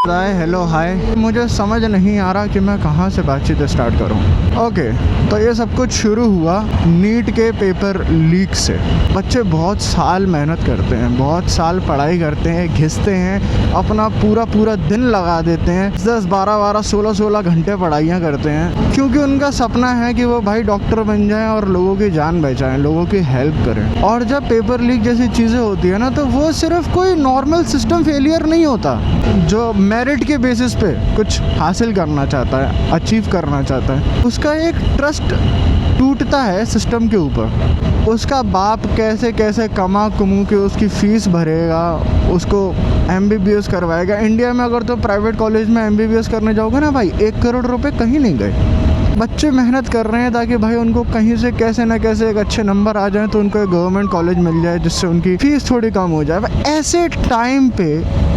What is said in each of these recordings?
Hello hi, मुझे समझ नहीं आ रहा कि मैं कहाँ से बातचीत स्टार्ट करूँ। ओके, तो ये सब कुछ शुरू हुआ नीट के पेपर लीक से। बच्चे बहुत साल मेहनत करते हैं, बहुत साल पढ़ाई करते हैं, घिसते हैं, अपना पूरा दिन लगा देते हैं, 10-12 16 घंटे पढ़ाइयाँ करते हैं, क्योंकि उनका सपना है कि वो भाई डॉक्टर बन जाएं और लोगों की जान बचाएं, लोगों की हेल्प करें। और जब पेपर लीक जैसी चीज़ें होती है ना, तो वो सिर्फ कोई नॉर्मल सिस्टम फेलियर नहीं होता जो मेरिट के बेसिस पे कुछ हासिल करना चाहता है, अचीव करना चाहता है। उसका एक ट्रस्ट टूटता है सिस्टम के ऊपर। उसका बाप कैसे कैसे कमा के उसकी फ़ीस भरेगा, उसको MBBS करवाएगा। इंडिया में अगर तो प्राइवेट कॉलेज में MBBS करने जाओगे ना भाई, 1 करोड़ रुपए कहीं नहीं गए। बच्चे मेहनत कर रहे हैं ताकि भाई उनको कहीं से कैसे ना कैसे एक अच्छे नंबर आ जाए, तो उनको एक गवर्नमेंट कॉलेज मिल जाए जिससे उनकी फ़ीस थोड़ी कम हो जाए। ऐसे टाइम पे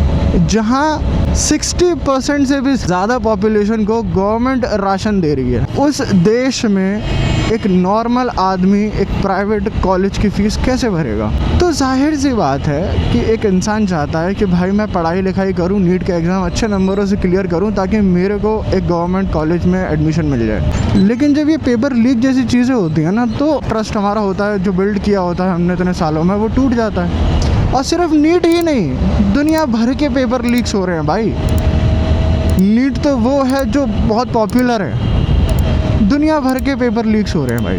जहाँ 60% से भी ज़्यादा पॉपुलेशन को गवर्नमेंट राशन दे रही है, उस देश में एक नॉर्मल आदमी एक प्राइवेट कॉलेज की फ़ीस कैसे भरेगा? तो जाहिर सी बात है कि एक इंसान चाहता है कि भाई मैं पढ़ाई लिखाई करूं, नीट का एग्ज़ाम अच्छे नंबरों से क्लियर करूं ताकि मेरे को एक गवर्नमेंट कॉलेज में एडमिशन मिल जाए। लेकिन जब ये पेपर लीक जैसी चीज़ें होती हैं ना, तो ट्रस्ट हमारा होता है, जो बिल्ड किया होता है हमने इतने सालों में, वो टूट जाता है। और सिर्फ नीट ही नहीं, दुनिया भर के पेपर लीक्स हो रहे हैं भाई। नीट तो वो है जो बहुत पॉपुलर है, दुनिया भर के पेपर लीक्स हो रहे हैं भाई।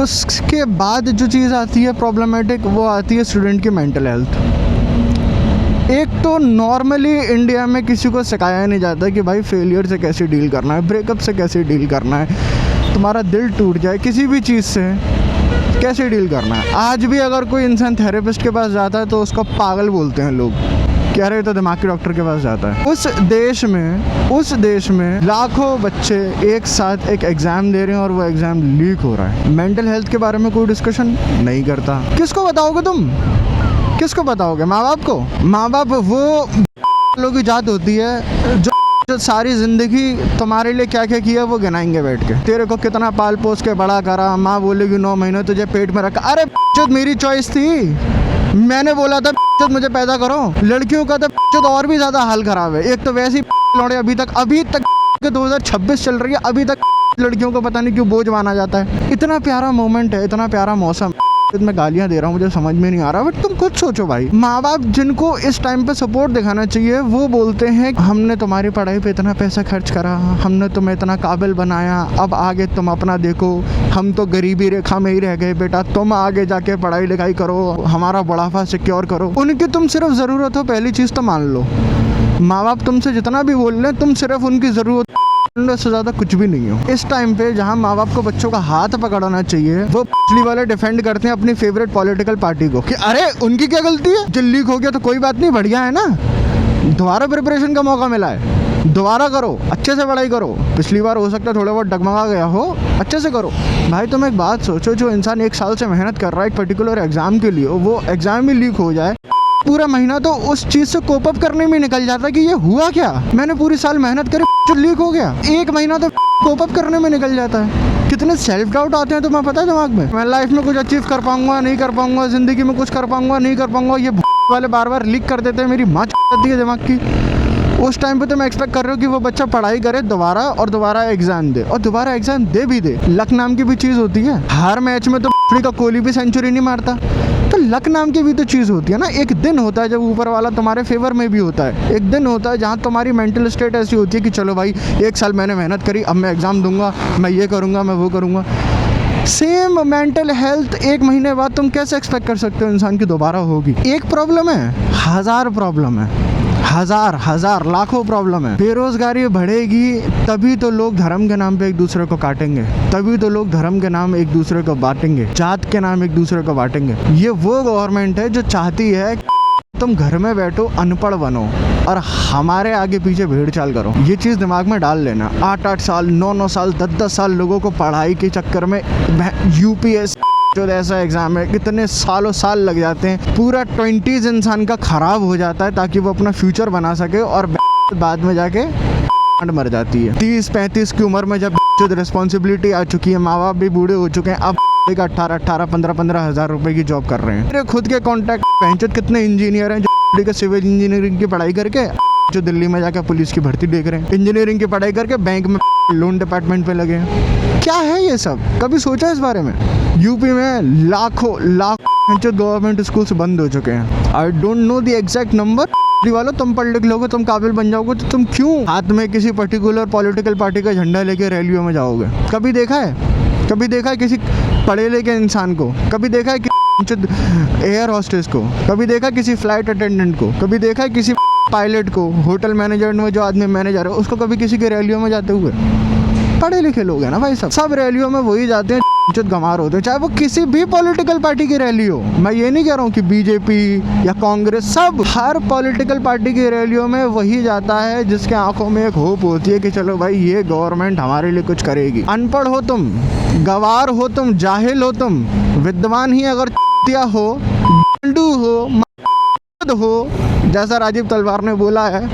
उसके बाद जो चीज़ आती है प्रॉब्लमेटिक, वो आती है स्टूडेंट की मेंटल हेल्थ। एक तो नॉर्मली इंडिया में किसी को सिखाया नहीं जाता कि भाई फेलियर से कैसे डील करना है, ब्रेकअप से कैसे डील करना है, तुम्हारा दिल टूट जाए किसी भी चीज़ से कैसे डील करना है। आज भी अगर कोई इंसान थेरेपिस्ट के पास जाता है तो उसको पागल बोलते हैं लोग, कह रहे तो दिमाग के डॉक्टर के पास जाता है। उस देश में लाखों बच्चे एक साथ एक एग्ज़ाम दे रहे हैं और वो एग्ज़ाम लीक हो रहा है। मेंटल हेल्थ के बारे में कोई डिस्कशन नहीं करता। किसको बताओगे तुम? किसको बताओगे? माँ बाप को? माँ बाप वो लोगों की जात होती है जो सारी ज़िंदगी तुम्हारे लिए क्या क्या किया वो गिनाएंगे बैठ के। तेरे को कितना पाल पोस के बड़ा करा, माँ बोलेगी 9 महीने तुझे पेट में रखा। अरे मेरी चॉइस थी, मैंने बोला था मुझे पैदा करो। लड़कियों का तो और भी ज़्यादा हाल ख़राब है। एक तो वैसे ही लौड़े अभी तक 2026 चल रही है, अभी तक लड़कियों को पता नहीं क्यों बोझ माना जाता है। इतना प्यारा मोमेंट है, इतना प्यारा मौसम, मैं गालियाँ दे रहा हूँ, मुझे समझ में नहीं आ रहा, बट तुम खुद सोचो भाई। माँ बाप जिनको इस टाइम पे सपोर्ट दिखाना चाहिए, वो बोलते हैं हमने तुम्हारी पढ़ाई पे इतना पैसा खर्च करा, हमने तुम्हें इतना काबिल बनाया, अब आगे तुम अपना देखो, हम तो गरीबी रेखा में ही रह गए बेटा, तुम आगे जाके पढ़ाई लिखाई करो, हमारा बुढ़ापा सिक्योर करो। उनकी तुम सिर्फ ज़रूरत हो, पहली चीज़ तो मान लो। माँ बाप तुमसे जितना भी बोल लें, तुम सिर्फ उनकी ज़रूरत से ज़्यादा कुछ भी नहीं हो। इस टाइम पे जहाँ माँ बाप को बच्चों का हाथ पकड़ना चाहिए, वो पिछली वाले डिफेंड करते हैं अपनी फेवरेट पॉलिटिकल पार्टी को कि अरे उनकी क्या गलती है, जो लीक हो गया तो कोई बात नहीं, बढ़िया है ना, दोबारा प्रिपरेशन का मौका मिला है, दोबारा करो, अच्छे से पढ़ाई करो। पिछली बार हो सकता है थोड़ा बहुत डगमगा गया हो, अच्छे से करो। भाई तुम एक बात सोचो, जो इंसान 1 साल से मेहनत कर रहा है एक पर्टिकुलर एग्जाम के लिए, वो एग्जाम भी लीक हो जाए, पूरा महीना तो उस चीज़ से कोप अप करने में निकल जाता है कि ये हुआ क्या, मैंने पूरी साल मेहनत करी, जो लीक हो गया। 1 महीना तो कोप अप करने में निकल जाता है। कितने सेल्फ डाउट आते हैं तुम्हें पता है दिमाग में? मैं लाइफ में कुछ अचीव कर पाऊंगा, नहीं कर पाऊंगा, ज़िंदगी में कुछ कर पाऊंगा, नहीं कर पाऊंगा। ये वाले बार लीक कर देते हैं, मेरी माँ जाती है दिमाग की। उस टाइम पे तो मैं एक्सपेक्ट कर रहा हूँ कि वो बच्चा पढ़ाई करे दोबारा और दोबारा एग्जाम दे, और दोबारा एग्जाम दे भी दे। लक नाम की भी चीज़ होती है। हर मैच में तो का कोहली भी सेंचुरी नहीं मारता, तो लक नाम की भी तो चीज़ होती है ना। एक दिन होता है जब ऊपर वाला तुम्हारे फेवर में भी होता है, एक दिन होता है जहाँ तुम्हारी मेंटल स्टेट ऐसी होती है कि चलो भाई 1 साल मैंने मेहनत करी, अब मैं एग्ज़ाम दूंगा, मैं ये करूँगा, मैं वो करूँगा। सेम मेंटल हेल्थ 1 महीने बाद तुम कैसे एक्सपेक्ट कर सकते हो इंसान की दोबारा होगी? एक प्रॉब्लम है, 1000 प्रॉब्लम है, हजार लाखों प्रॉब्लम है। बेरोजगारी बढ़ेगी तभी तो लोग धर्म के नाम पे एक दूसरे को काटेंगे, तभी तो लोग धर्म के नाम एक दूसरे को बांटेंगे, जात के नाम एक दूसरे को बांटेंगे। ये वो गवर्नमेंट है जो चाहती है तुम घर में बैठो, अनपढ़ बनो और हमारे आगे पीछे भीड़ चाल करो। ये चीज़ दिमाग में डाल लेना। 8-8 साल, 9-9 साल, 10-10 साल लोगों को पढ़ाई के चक्कर में UPS जो ऐसा एग्ज़ाम है, कितने साल लग जाते हैं। पूरा 20s इंसान का ख़राब हो जाता है ताकि वो अपना फ्यूचर बना सके, और बाद में जाके मर जाती है। 30-35 की उम्र में जब रिस्पॉन्सिबिलिटी आ चुकी है, माँ बाप भी बूढ़े हो चुके हैं, अब 18 15 हज़ार रुपए की जॉब कर रहे हैं। मेरे खुद के कॉन्टैक्ट कितने इंजीनियर हैं जो सिविल इंजीनियरिंग की पढ़ाई करके जो दिल्ली में जाकर पुलिस की भर्ती देख रहे हैं, इंजीनियरिंग की पढ़ाई करके बैंक में लोन डिपार्टमेंट पे लगे हैं। क्या है ये सब? कभी सोचा इस बारे में? यूपी में लाखों गवर्नमेंट स्कूल्स बंद हो चुके हैं। I don't know the exact number. वालों, तुम पढ़ लिख लोगे, तुम काबिल बन जाओगे, तो तुम क्यों हाथ में किसी पर्टिकुलर पॉलिटिकल पार्टी का झंडा लेके रैलियों में जाओगे? कभी देखा है? कभी देखा है किसी पढ़े लिखे इंसान को? कभी देखा है एयर होस्टेस को? कभी देखा किसी फ्लाइट अटेंडेंट को? कभी देखा है किसी पायलट को? होटल मैनेजमेंट में जो आदमी मैनेजर है उसको कभी किसी के रैलियों में जाते हुए? पढ़े लिखे लोग हैं ना भाई, सब रैलियों में वही जाते हैं गंवार होते हैं, चाहे वो किसी भी पॉलिटिकल पार्टी की रैली हो। मैं ये नहीं कह रहा हूँ कि बीजेपी या कांग्रेस, सब हर पॉलिटिकल पार्टी की रैलियों में वही जाता है जिसके आंखों में एक होप होती है कि चलो भाई ये गवर्नमेंट हमारे लिए कुछ करेगी। अनपढ़ हो तुम, गवार हो तुम, जाहिल हो तुम, विद्वान ही अगर हो, हो, जैसा राजीव तलवार ने बोला है,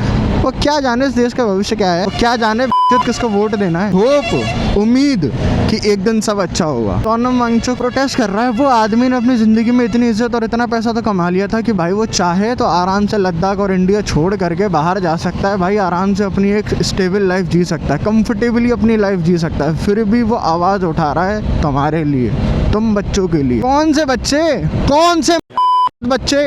वो क्या जाने इस देश का भविष्य क्या है, वो क्या जाने किसको वोट देना है। होप, उम्मीद कि एक दिन सब अच्छा होगा। सोनम वांगचुक प्रोटेस्ट कर रहा है। वो आदमी ने अपनी जिंदगी में इतनी इज्जत और इतना पैसा तो कमा लिया था कि भाई वो चाहे तो आराम से लद्दाख और इंडिया छोड़ करके बाहर जा सकता है भाई, आराम से अपनी एक स्टेबल लाइफ जी सकता है, कंफर्टेबली अपनी लाइफ जी सकता है। फिर भी वो आवाज उठा रहा है तुम्हारे लिए, तुम बच्चों के लिए। कौन से बच्चे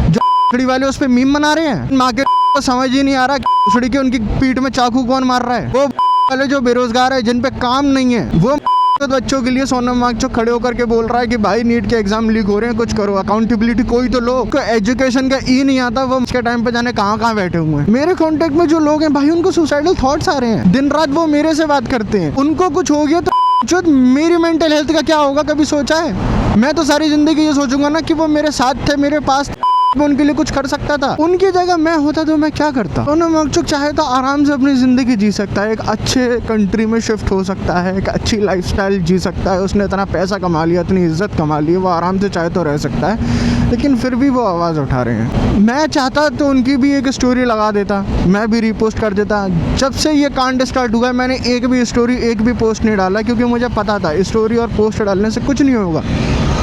जो वाले उस पे मीम बना रहे हैं? माँ के तो समझ ही नहीं आ रहा कि के उनकी पीठ में चाकू कौन मार रहा है। वो वाले जो बेरोजगार है, जिन पे काम नहीं है, वो बच्चों के लिए सोनम वांगचुक खड़े होकर के बोल रहा है कि भाई नीट के एग्जाम लीक हो रहे हैं, कुछ करो, अकाउंटेबिलिटी कोई तो लो। एजुकेशन का ई नहीं आता, वो उसके टाइम पे जाने कहाँ बैठे हुए हैं। मेरे कांटेक्ट में जो लोग हैं भाई, उनको सुसाइडल थॉट्स आ रहे हैं, दिन रात वो मेरे से बात करते हैं। उनको कुछ हो गया तो मेरी मेंटल हेल्थ का क्या होगा, कभी सोचा है? मैं तो सारी जिंदगी ये सोचूंगा ना कि वो मेरे साथ थे, मेरे पास, मैं उनके लिए कुछ कर सकता था। उनकी जगह मैं होता तो मैं क्या करता? सोनम वांगचुक चाहे तो आराम से अपनी जिंदगी जी सकता है, एक अच्छे कंट्री में शिफ्ट हो सकता है, एक अच्छी लाइफस्टाइल जी सकता है। उसने इतना पैसा कमा लिया, इतनी इज्जत कमा ली, वो आराम से चाहे तो रह सकता है, लेकिन फिर भी वो आवाज़ उठा रहे हैं। मैं चाहता तो उनकी भी एक स्टोरी लगा देता, मैं भी रिपोस्ट कर देता। जब से ये कांड स्टार्ट हुआ मैंने एक भी स्टोरी, एक भी पोस्ट नहीं डाला, क्योंकि मुझे पता था स्टोरी और पोस्ट डालने से कुछ नहीं होगा।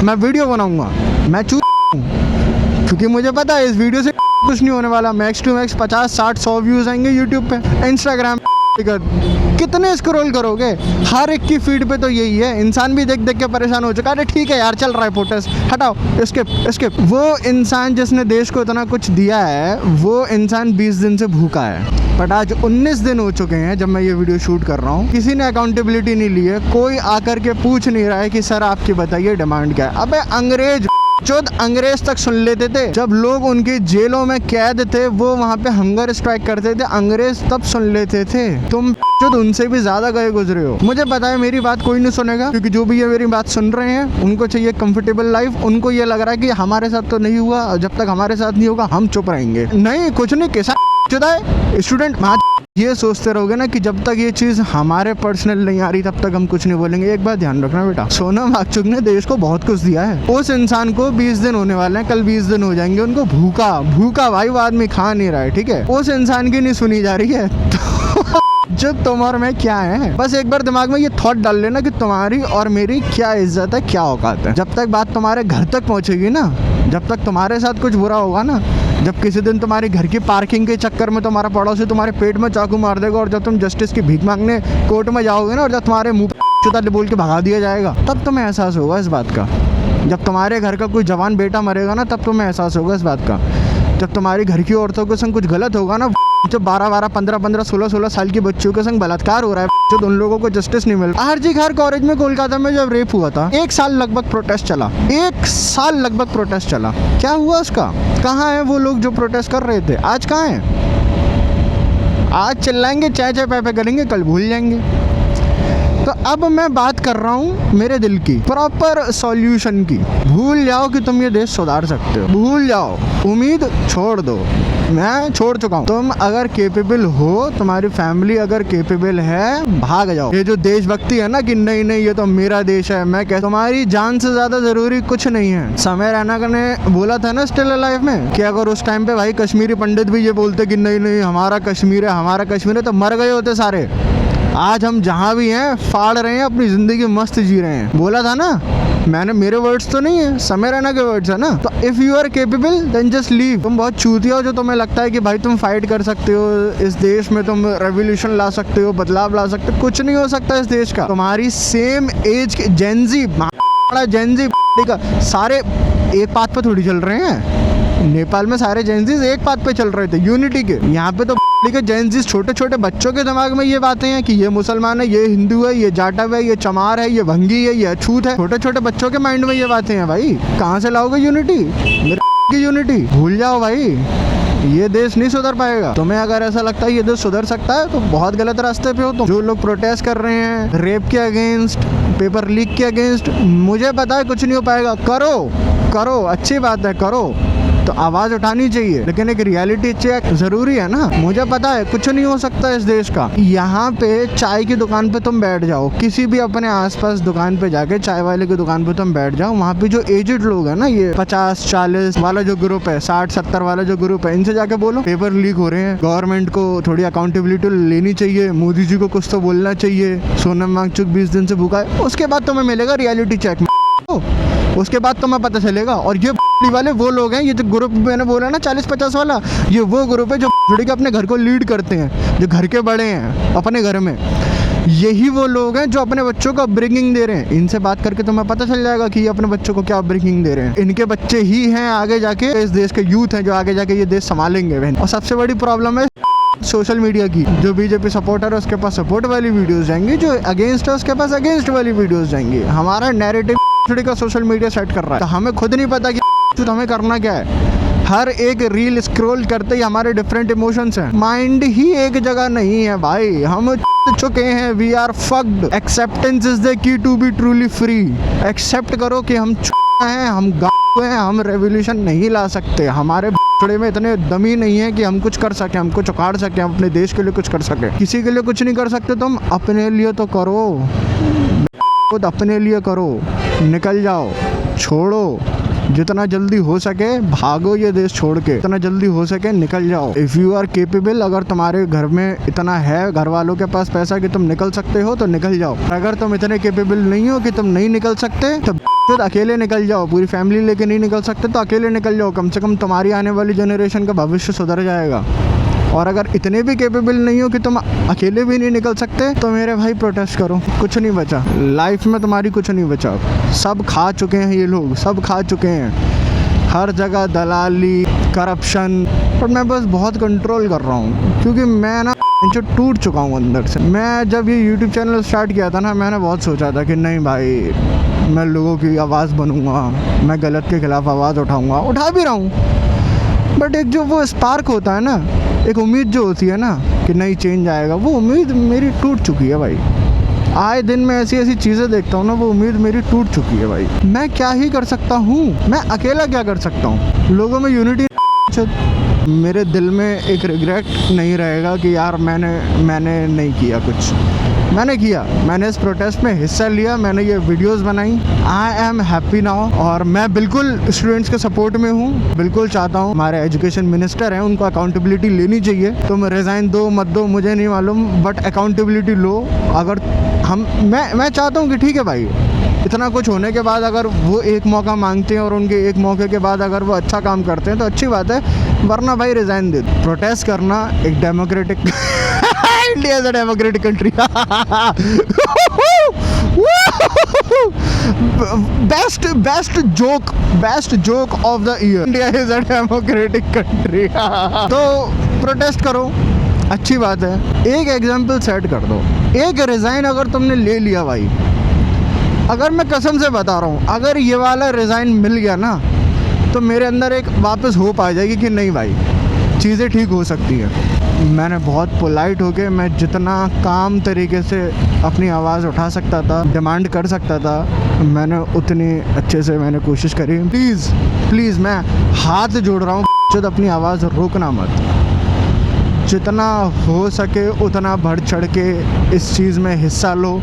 मैं वीडियो बनाऊंगा, मैं क्योंकि मुझे पता है इस वीडियो से कुछ नहीं होने वाला। मैक्स टू मैक्स 50, 60, 100 व्यूज आएंगे यूट्यूब पे। इंस्टाग्राम कितने स्क्रॉल करोगे? हर एक की फीड पे तो यही है। इंसान भी देख देख के परेशान हो चुका है। अरे ठीक है यार, चल रहा है प्रोटेस्ट, हटाओ, स्किप। वो इंसान जिसने देश को इतना कुछ दिया है, वो इंसान 20 दिन से भूखा है। बट आज 19 दिन हो चुके हैं जब मैं ये वीडियो शूट कर रहा हूँ, किसी ने अकाउंटेबिलिटी नहीं ली है। कोई आकर के पूछ नहीं रहा है कि सर आपकी बताइए डिमांड क्या है। अबे अंग्रेज तक सुन लेते थे। जब लोग उनकी जेलों में कैद थे, वो वहाँ पे हंगर स्ट्राइक करते थे, अंग्रेज तब सुन लेते थे। तुम उनसे भी ज्यादा गए गुजरे हो। मुझे पता है मेरी बात कोई नहीं सुनेगा, क्योंकि जो भी ये मेरी बात सुन रहे हैं उनको चाहिए कंफर्टेबल लाइफ। उनको ये लग रहा है कि हमारे साथ तो नहीं हुआ, जब तक हमारे साथ नहीं होगा हम चुप रहेंगे। नहीं, कुछ नहीं, कैसा स्टूडेंट ये सोचते रहोगे ना कि जब तक ये चीज हमारे पर्सनल नहीं आ रही तब तक हम कुछ नहीं बोलेंगे। एक बात ध्यान रखना बेटा, सोनम वांगचुक ने देश को बहुत कुछ दिया है। उस इंसान को 20 दिन होने वाले हैं, कल 20 दिन हो जाएंगे उनको भूखा भाई, वो आदमी खा नहीं रहा है, ठीक है? उस इंसान की नहीं सुनी जा रही है तो जो तुम और मैं क्या है, बस एक बार दिमाग में ये थॉट डाल लेना कि तुम्हारी और मेरी क्या इज्जत है, क्या औकात है। जब तक बात तुम्हारे घर तक पहुंचेगी ना, जब तक तुम्हारे साथ कुछ बुरा होगा ना, जब किसी दिन तुम्हारे घर की पार्किंग के चक्कर में तुम्हारा पड़ोसी तुम्हारे पेट में चाकू मार देगा, और जब तुम जस्टिस की भीख मांगने कोर्ट में जाओगे ना, और जब तुम्हारे मुंह पे बोल के भगा दिया जाएगा, तब तुम्हें एहसास होगा इस बात का। जब तुम्हारे घर का कोई जवान बेटा मरेगा ना, तब तुम्हें एहसास होगा इस बात का। जब तुम्हारी घर की औरतों के संग कुछ गलत होगा ना, जो 12-12, 15-15, 16-16 साल की बच्चियों के संग बलात्कार हो रहा है, जो उन लोगों को जस्टिस नहीं मिल रहा। आरजी खार कॉलेज में कोलकाता में जब रेप हुआ था, 1 साल लगभग प्रोटेस्ट चला, 1 साल लगभग प्रोटेस्ट चला। क्या हुआ उसका? कहाँ है वो लोग जो प्रोटेस्ट कर रहे थे? आज कहाँ है? आज चिल्लाएंगे, चाय पे करेंगे, कल भूल जाएंगे। तो अब मैं बात कर रहा हूँ मेरे दिल की, प्रॉपर सॉल्यूशन की। भूल जाओ कि तुम ये देश सुधार सकते हो, भूल जाओ, उम्मीद छोड़ दो। मैं छोड़ चुका हूँ। तुम अगर केपेबल हो, तुम्हारी फैमिली अगर केपेबल है, भाग जाओ। ये जो देशभक्ति है ना कि नहीं ये तो मेरा देश है, मैं कह, तुम्हारी जान से ज्यादा जरूरी कुछ नहीं है। समय रैना ने बोला था ना स्टिल अलाइव में कि अगर उस टाइम पे भाई कश्मीरी पंडित भी ये बोलते कि नहीं हमारा कश्मीर है, तो मर गए होते सारे। आज हम जहाँ भी हैं फाड़ रहे हैं, अपनी जिंदगी मस्त जी रहे हैं। बोला था ना मैंने मेरे वर्ड्स तो नहीं है, समय रैना के वर्ड्स है ना। तो if you are capable then just leave. तुम बहुत चूतिया हो जो तुम्हें लगता है कि भाई तुम फाइट कर सकते हो इस देश में, तुम रेवोल्यूशन ला सकते हो, बदलाव ला सकते हो। कुछ नहीं हो सकता इस देश का। तुम्हारी सेम एज के जेंजी का सारे एक पाथ पे थोड़ी चल रहे हैं। नेपाल में सारे जेंजीज एक पाथ पे चल रहे थे यूनिटी के। यहाँ पे तो के जेंजीज छोटे छोटे बच्चों के दिमाग में ये बातें हैं कि ये मुसलमान है, ये हिंदू है, ये जाटव है, ये चमार है, ये भंगी है, ये अछूत है। छोटे छोटे बच्चों के माइंड में ये बातें हैं भाई। कहाँ से लाओगे यूनिटी? मेरे की यूनिटी भूल जाओ भाई, ये देश नहीं सुधर पाएगा। तुम्हें अगर ऐसा लगता है ये देश सुधर सकता है तो बहुत गलत रास्ते पे हो तुम। जो लोग प्रोटेस्ट कर रहे हैं रेप के अगेंस्ट, पेपर लीक के अगेंस्ट, मुझे पता है कुछ नहीं हो पाएगा। करो करो, अच्छी बात है, करो, तो आवाज उठानी चाहिए, लेकिन एक रियलिटी चेक जरूरी है ना। मुझे पता है कुछ नहीं हो सकता इस देश का। यहाँ पे चाय की दुकान पे तुम बैठ जाओ, किसी भी अपने आसपास दुकान पे जाके चाय वाले की दुकान पे तुम बैठ जाओ, वहाँ पे जो एजेड लोग हैं ना, ये 50-40 वाला जो ग्रुप है, 60-70 वाला जो ग्रुप है, इनसे जाके बोलो पेपर लीक हो रहे हैं, गवर्नमेंट को थोड़ी अकाउंटेबिलिटी लेनी चाहिए, मोदी जी को कुछ तो बोलना चाहिए, सोनम वांगचुक 20 दिन से भूखा है। उसके बाद तुम्हें मिलेगा रियलिटी चेक, उसके बाद तुम्हें पता चलेगा। और ये वाले वो लोग हैं, ये जो ग्रुप मैंने बोला ना 40-50 वाला, ये वो ग्रुप है जो के अपने घर को लीड करते हैं, जो घर के बड़े हैं अपने घर में। यही वो लोग हैं जो अपने बच्चों को अपब्रिंगिंग दे रहे हैं। इनसे बात करके तुम्हें पता चल जाएगा कि ये अपने बच्चों को क्या अपब्रिंगिंग दे रहे हैं। इनके बच्चे ही हैं आगे जाके इस देश के यूथ हैं जो आगे जाके ये देश संभालेंगे। और सबसे बड़ी प्रॉब्लम है सोशल मीडिया की। जो बीजेपी सपोर्टर है उसके पास सपोर्ट वाली वीडियोस जाएंगी, जो अगेंस्ट है उसके पास अगेंस्ट वाली वीडियोस जाएंगी। हमारा नैरेटिव का सोशल मीडिया सेट कर रहा है, तो हमें खुद नहीं पता कि हमें करना क्या है। हर एक रील स्क्रॉल करते ही हमारे डिफरेंट इमोशंस हैं, माइंड ही एक जगह नहीं है भाई। हम चुके हैं, we are fucked. Acceptance is the key to be truly free. Accept करो कि हम हैं, हम हैं, हम रेवोल्यूशन नहीं ला सकते। हमारे में इतने दम ही नहीं है कि हम कुछ कर सके, हम कुछ उखाड़ सके, हम अपने देश के लिए कुछ कर सके। किसी के लिए कुछ नहीं कर सकते तुम, अपने लिए तो करो, खुद अपने लिए करो। निकल जाओ, छोड़ो, जितना जल्दी हो सके भागो ये देश छोड़ के, जितना जल्दी हो सके निकल जाओ। इफ़ यू आर केपेबल, अगर तुम्हारे घर में इतना है, घर वालों के पास पैसा कि तुम निकल सकते हो तो निकल जाओ। अगर तुम इतने केपेबल नहीं हो कि तुम नहीं निकल सकते तो अकेले निकल जाओ। पूरी फैमिली लेके नहीं निकल सकते तो अकेले निकल जाओ, कम से कम तुम्हारी आने वाली जनरेशन का भविष्य सुधर जाएगा। और अगर इतने भी केपेबल नहीं हो कि तुम अकेले भी नहीं निकल सकते तो मेरे भाई प्रोटेस्ट करो। कुछ नहीं बचा लाइफ में, तुम्हारी कुछ नहीं बचा। सब खा चुके हैं ये लोग, सब खा चुके हैं। हर जगह दलाली, करप्शन। पर मैं बस बहुत कंट्रोल कर रहा हूँ क्योंकि मैं ना जो टूट चुका हूँ अंदर से। मैं जब ये यूट्यूब चैनल स्टार्ट किया था ना, मैंने बहुत सोचा था कि नहीं भाई, मैं लोगों की आवाज़ बनूंगा, मैं गलत के खिलाफ आवाज़ उठाऊंगा, उठा भी रहा हूँ। बट एक जो वो स्पार्क होता है ना, एक उम्मीद जो होती है ना कि नहीं चेंज आएगा, वो उम्मीद मेरी टूट चुकी है भाई। आए दिन मैं ऐसी ऐसी चीज़ें देखता हूँ ना, वो उम्मीद मेरी टूट चुकी है भाई। मैं क्या ही कर सकता हूँ, मैं अकेला क्या कर सकता हूँ। लोगों में यूनिटी। मेरे दिल में एक रिग्रेट नहीं रहेगा कि यार मैंने नहीं किया कुछ। मैंने किया, मैंने इस प्रोटेस्ट में हिस्सा लिया, मैंने ये वीडियोस बनाई। I am happy now. और मैं बिल्कुल स्टूडेंट्स के सपोर्ट में हूँ। बिल्कुल चाहता हूँ हमारे एजुकेशन मिनिस्टर हैं, उनको अकाउंटेबिलिटी लेनी चाहिए। तुम रिज़ाइन दो मत दो मुझे नहीं मालूम, बट अकाउंटेबिलिटी लो। अगर मैं चाहता हूँ कि ठीक है भाई, इतना कुछ होने के बाद अगर वो एक मौका मांगते हैं और उनके एक मौके के बाद अगर वो अच्छा काम करते हैं तो अच्छी बात है, वरना भाई रिज़ाइन दे दो। प्रोटेस्ट करना एक democratic India is a democratic country. Best joke of the year, India is a democratic country. तो प्रोटेस्ट करो, अच्छी बात है। एक एग्जाम्पल सेट कर दो। एक रिज़ाइन अगर तुमने ले लिया भाई, अगर मैं कसम से बता रहा हूँ, अगर ये वाला रिज़ाइन मिल गया ना तो मेरे अंदर एक वापस होप आ जाएगी कि नहीं भाई, चीज़ें ठीक हो सकती हैं। मैंने बहुत पोलाइट होके, मैं जितना काम तरीके से अपनी आवाज़ उठा सकता था, डिमांड कर सकता था, मैंने उतनी अच्छे से मैंने कोशिश करी। प्लीज़ मैं हाथ जोड़ रहा हूँ, जब अपनी आवाज़ रोकना मत। जितना हो सके उतना बढ़ चढ़ के इस चीज़ में हिस्सा लो।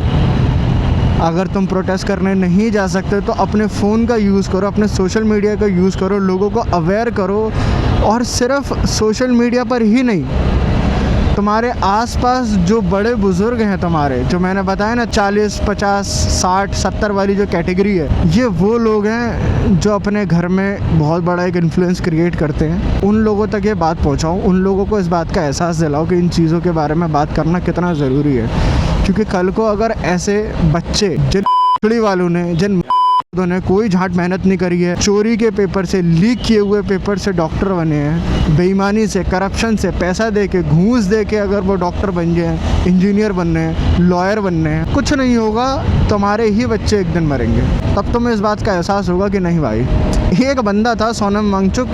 अगर तुम प्रोटेस्ट करने नहीं जा सकते तो अपने फ़ोन का यूज़ करो, अपने सोशल मीडिया का यूज़ करो, लोगों को अवेयर करो। और सिर्फ सोशल मीडिया पर ही नहीं, तुम्हारे आसपास जो बड़े बुजुर्ग हैं तुम्हारे, जो मैंने बताया ना 40, 50, 60, 70 वाली जो कैटेगरी है, ये वो लोग हैं जो अपने घर में बहुत बड़ा एक इन्फ्लुएंस क्रिएट करते हैं। उन लोगों तक ये बात पहुंचाओ, उन लोगों को इस बात का एहसास दिलाओ कि इन चीज़ों के बारे में बात करना कितना ज़रूरी है। क्योंकि कल को अगर ऐसे बच्चे जिन वालों ने, जिन ने कोई झाट मेहनत नहीं करी है, चोरी के पेपर से, लीक किए हुए पेपर से डॉक्टर बने हैं, बेईमानी से, करप्शन से, पैसा दे के, घूस दे के अगर वो डॉक्टर बन गए, इंजीनियर बनने हैं, लॉयर बनने हैं, कुछ नहीं होगा, तुम्हारे ही बच्चे एक दिन मरेंगे। तब तुम्हें इस बात का एहसास होगा कि नहीं भाई, एक बंदा था सोनम वांगचुक,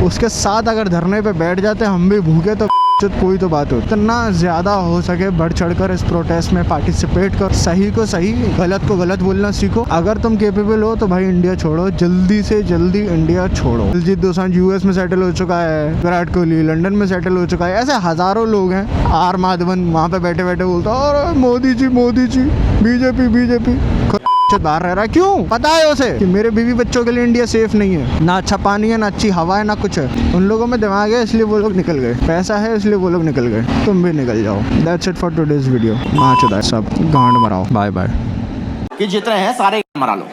उसके साथ अगर धरने पे बैठ जाते हम भी भूखे तो कोई तो बात हो। इतना ज़्यादा हो सके बढ़ चढ़कर इस प्रोटेस्ट में पार्टिसिपेट कर, सही को सही, गलत को गलत बोलना सीखो। अगर तुम केपेबल हो तो भाई इंडिया छोड़ो, जल्दी से जल्दी इंडिया छोड़ो। दिलजीत दोसांझ यूएस में सेटल हो चुका है, विराट कोहली लंदन में सेटल हो चुका है, ऐसे हज़ारों लोग हैं। आर माधवन वहाँ पे बैठे बैठे बोलता और मोदी जी बीजेपी बीजेपी बाहर रह रहा है। क्यों? पता है उसे कि मेरे बीवी बच्चों के लिए इंडिया सेफ नहीं है, ना अच्छा पानी है, ना अच्छी हवा है, ना कुछ है। उन लोगों में दिमाग है इसलिए वो लोग निकल गए, पैसा है इसलिए वो लोग निकल गए, तुम भी निकल जाओ। That's it for today's video. नाच सब गांड मराओ, बाय बाय। कि जितने हैं सारे मरा लो।